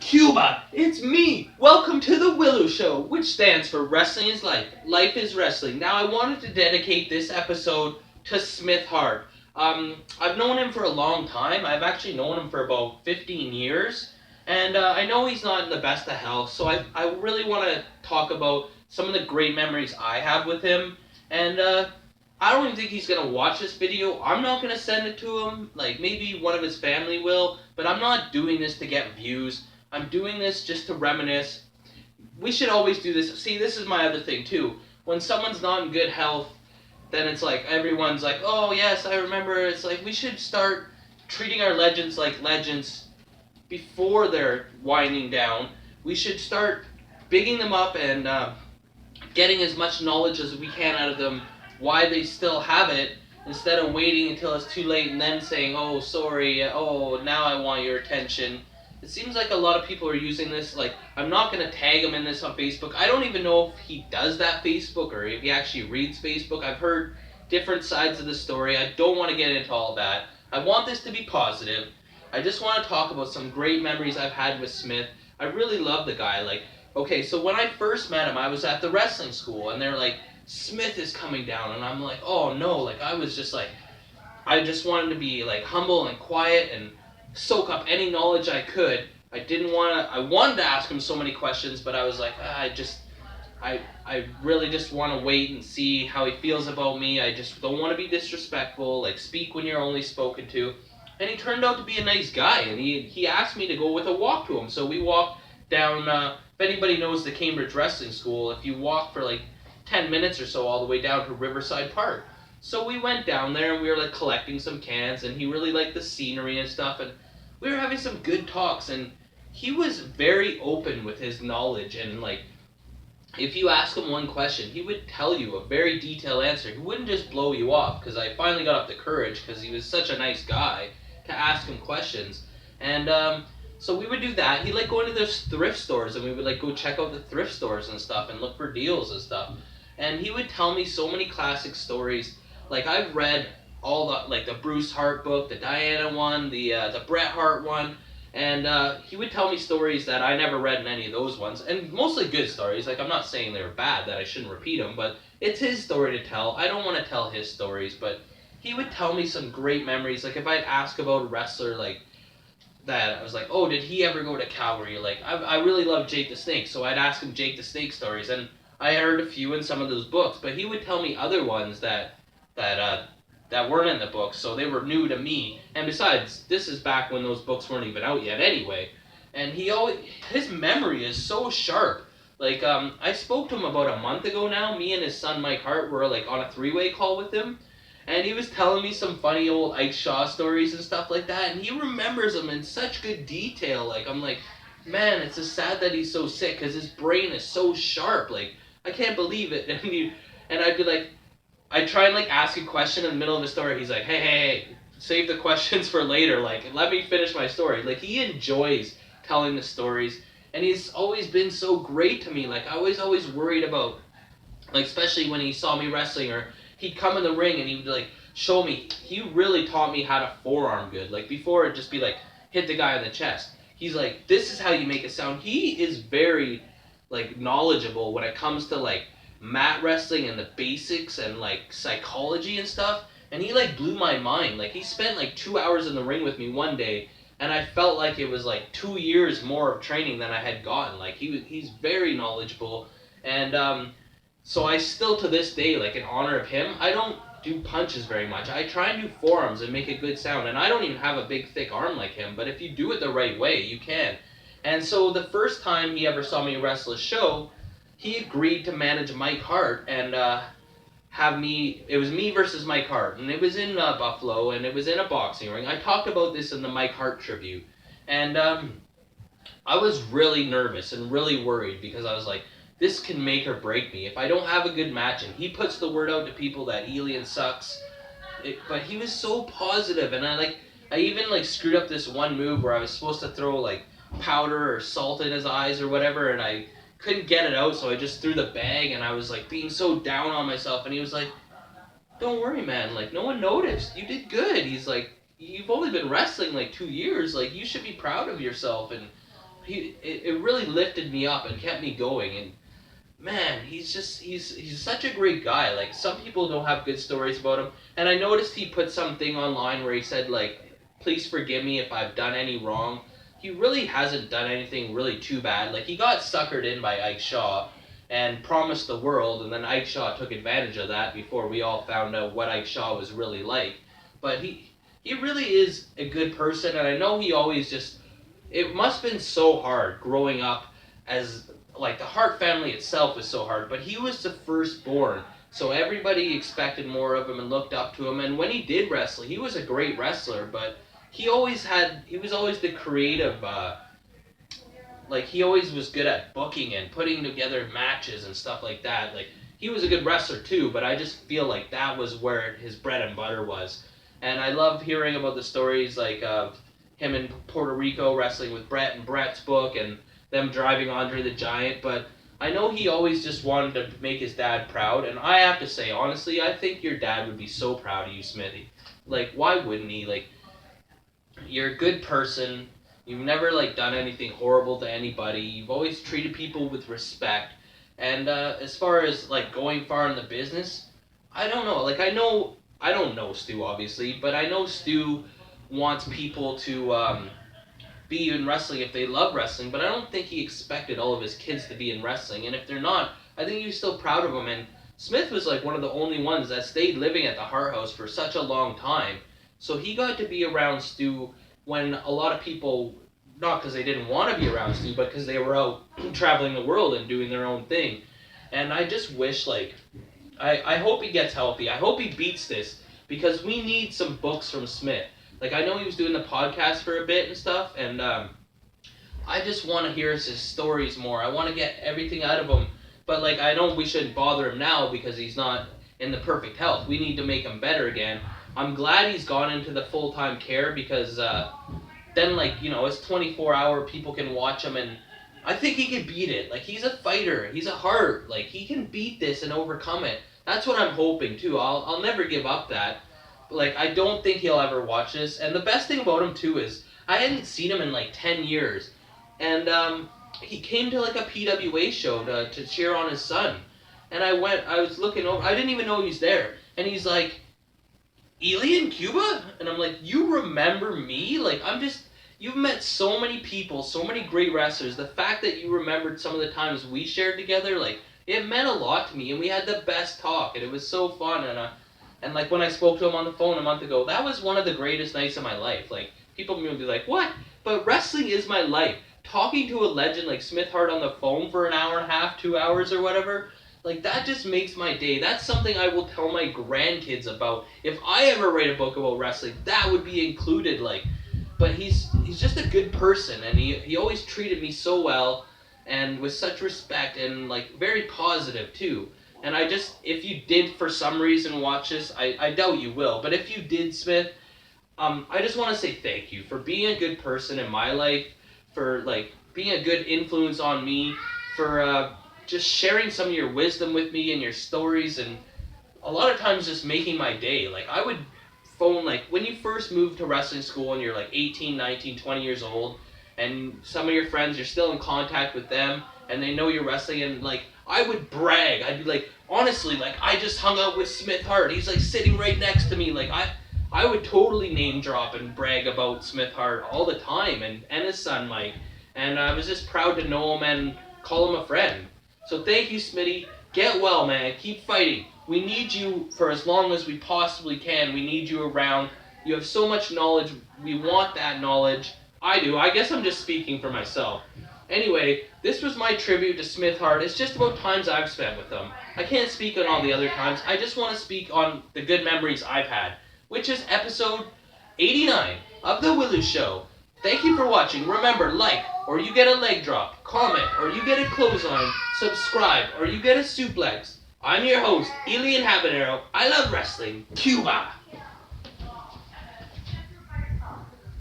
Cuba, it's me! Welcome to the Willow Show, which stands for Wrestling is Life. Life is Wrestling. Now, I wanted to dedicate this episode to Smith Hart. I've known him for a long time. I've actually known him for about 15 years. And I know he's not in the best of health, so I really want to talk about some of the great memories I have with him. And I don't even think he's going to watch this video. I'm not going to send it to him. Like, maybe one of his family will. But I'm not doing this to get views. I'm doing this just to reminisce. We should always do this. See, this is my other thing too. When someone's not in good health, then it's like everyone's like, oh yes, I remember. It's like we should start treating our legends like legends before they're winding down. We should start bigging them up and getting as much knowledge as we can out of them, why they still have it, instead of waiting until it's too late and then saying, oh, sorry, oh, now I want your attention. It seems like a lot of people are using this. Like, I'm not going to tag him in this on Facebook. I don't even know if he does that Facebook or if he actually reads Facebook. I've heard different sides of the story. I don't want to get into all that. I want this to be positive. I just want to talk about some great memories I've had with Smith. I really love the guy. Like, okay, so when I first met him, I was at the wrestling school, and they're like, Smith is coming down, and I'm like, oh no, like, I was just like, I just wanted to be like humble and quiet and soak up any knowledge I could. I wanted to ask him so many questions, but I was like, I really just want to wait and see how he feels about me. I just don't want to be disrespectful, like speak when you're only spoken to. And he turned out to be a nice guy, and he asked me to go with a walk to him. So we walked down, if anybody knows the Cambridge Wrestling School, if you walk for like 10 minutes or so all the way down to Riverside Park. So we went down there and we were like collecting some cans, and he really liked the scenery and stuff, and we were having some good talks, and he was very open with his knowledge, and like if you ask him one question, he would tell you a very detailed answer. He wouldn't just blow you off, because I finally got up the courage, because he was such a nice guy, to ask him questions. And so we would do that. He liked going to the thrift stores, and we would like go check out the thrift stores and stuff and look for deals and stuff. And he would tell me so many classic stories. Like, I've read all the, like, the Bruce Hart book, the Diana one, the Bret Hart one, and he would tell me stories that I never read in any of those ones, and mostly good stories. Like, I'm not saying they were bad, that I shouldn't repeat them, but it's his story to tell. I don't want to tell his stories, but he would tell me some great memories. Like, if I'd ask about a wrestler, like, that I was like, oh, did he ever go to Calgary? Like, I really love Jake the Snake, so I'd ask him Jake the Snake stories, and I heard a few in some of those books, but he would tell me other ones that weren't in the books, so they were new to me. And besides, this is back when those books weren't even out yet anyway. And his memory is so sharp. Like, I spoke to him about a month ago now. Me and his son Mike Hart were like on a three-way call with him, and he was telling me some funny old Ike Shaw stories and stuff like that, and he remembers them in such good detail. Like, I'm like, man, it's just sad that he's so sick, because his brain is so sharp. Like, I can't believe it. And I'd be like, I'd try and like ask a question in the middle of the story. He's like, hey, save the questions for later. Like, let me finish my story. Like, he enjoys telling the stories, and he's always been so great to me. Like, I was always worried about, like, especially when he saw me wrestling, or he'd come in the ring and he would like show me. He really taught me how to forearm good. Like, before it'd just be like hit the guy in the chest. He's like, this is how you make it sound. He is very like knowledgeable when it comes to like mat wrestling and the basics and like psychology and stuff. And he like blew my mind. Like, he spent like 2 hours in the ring with me one day, and I felt like it was like 2 years more of training than I had gotten. Like, he's very knowledgeable, and so I still to this day, like, in honor of him, I don't do punches very much. I try and do forearms and make a good sound, and I don't even have a big thick arm like him, but if you do it the right way, you can. And so the first time he ever saw me wrestle a show, he agreed to manage Mike Hart and it was me versus Mike Hart, and it was in Buffalo, and it was in a boxing ring. I talked about this in the Mike Hart tribute, and I was really nervous and really worried, because I was like, this can make or break me. If I don't have a good match, and he puts the word out to people that Elian sucks, but he was so positive, and I even like screwed up this one move where I was supposed to throw like powder or salt in his eyes or whatever, and I couldn't get it out, so I just threw the bag, and I was like being so down on myself, and he was like, don't worry, man, like, no one noticed, you did good. He's like, you've only been wrestling like 2 years, like, you should be proud of yourself. And it really lifted me up and kept me going. And man, he's such a great guy. Like, some people don't have good stories about him, and I noticed he put something online where he said, like, please forgive me if I've done any wrong. He really hasn't done anything really too bad. Like, he got suckered in by Ike Shaw and promised the world, and then Ike Shaw took advantage of that before we all found out what Ike Shaw was really like. But he really is a good person, and I know he always just, it must have been so hard growing up, as like the Hart family itself was so hard, but he was the firstborn, so everybody expected more of him and looked up to him. And when he did wrestle, he was a great wrestler, but he was always the creative, like, he always was good at booking and putting together matches and stuff like that. Like, he was a good wrestler too, but I just feel like that was where his bread and butter was. And I love hearing about the stories, like, of him in Puerto Rico wrestling with Brett and Brett's book, and them driving Andre the Giant. But I know he always just wanted to make his dad proud, and I have to say, honestly, I think your dad would be so proud of you, Smithy. Like, why wouldn't he? Like, you're a good person. You've never, like, done anything horrible to anybody. You've always treated people with respect. And as far as, like, going far in the business, I don't know. Like, I don't know Stu, obviously, but I know Stu wants people to be in wrestling if they love wrestling, but I don't think he expected all of his kids to be in wrestling. And if they're not, I think he's still proud of them. And Smith was, like, one of the only ones that stayed living at the Hart House for such a long time. So he got to be around Stu when a lot of people, not because they didn't want to be around Stu, but because they were out traveling the world and doing their own thing. And I just wish, like, I hope he gets healthy. I hope he beats this, because we need some books from Smith. Like, I know he was doing the podcast for a bit and stuff, and I just want to hear his stories more. I want to get everything out of him. But, like, I know we shouldn't bother him now because he's not in the perfect health. We need to make him better again. I'm glad he's gone into the full-time care, because then, like, you know, it's 24-hour, people can watch him, and I think he can beat it. Like, he's a fighter. He's a Hart. Like, he can beat this and overcome it. That's what I'm hoping, too. I'll never give up that. Like, I don't think he'll ever watch this. And the best thing about him, too, is I hadn't seen him in, like, 10 years. And he came to, like, a PWA show to cheer on his son. And I was looking over. I didn't even know he was there. And he's like, Elian Cuba? And I'm like, you remember me? Like, you've met so many people, so many great wrestlers. The fact that you remembered some of the times we shared together, like, it meant a lot to me. And we had the best talk, and it was so fun. And like, when I spoke to him on the phone a month ago, that was one of the greatest nights of my life. Like, people will be like, what? But wrestling is my life. Talking to a legend like Smith Hart on the phone for an hour and a half, 2 hours or whatever, like, that just makes my day. That's something I will tell my grandkids about. If I ever write a book about wrestling, that would be included. Like, but he's just a good person, and he always treated me so well, and with such respect, and, like, very positive too. And I just, if you did for some reason watch this, I doubt you will, but if you did, Smith, I just want to say thank you for being a good person in my life, for, like, being a good influence on me, for just sharing some of your wisdom with me and your stories, and a lot of times just making my day. Like, I would phone, like, when you first moved to wrestling school and you're like 18, 19, 20 years old, and some of your friends, you're still in contact with them, and they know you're wrestling, and, like, I would brag. I'd be like, honestly, like, I just hung out with Smith Hart. He's, like, sitting right next to me. Like, I would totally name drop and brag about Smith Hart all the time, and his son, Mike. And I was just proud to know him and call him a friend. So thank you, Smitty. Get well, man. Keep fighting. We need you for as long as we possibly can. We need you around. You have so much knowledge. We want that knowledge. I do. I guess I'm just speaking for myself. Anyway, this was my tribute to Smith Hart. It's just about times I've spent with him. I can't speak on all the other times. I just want to speak on the good memories I've had, which is episode 89 of The W.I.L.L.I.W Show. Thank you for watching. Remember, like, or you get a leg drop. Comment, or you get a clothesline. Subscribe, or you get a suplex. I'm your host, Elian Habanero. I love wrestling. Cuba!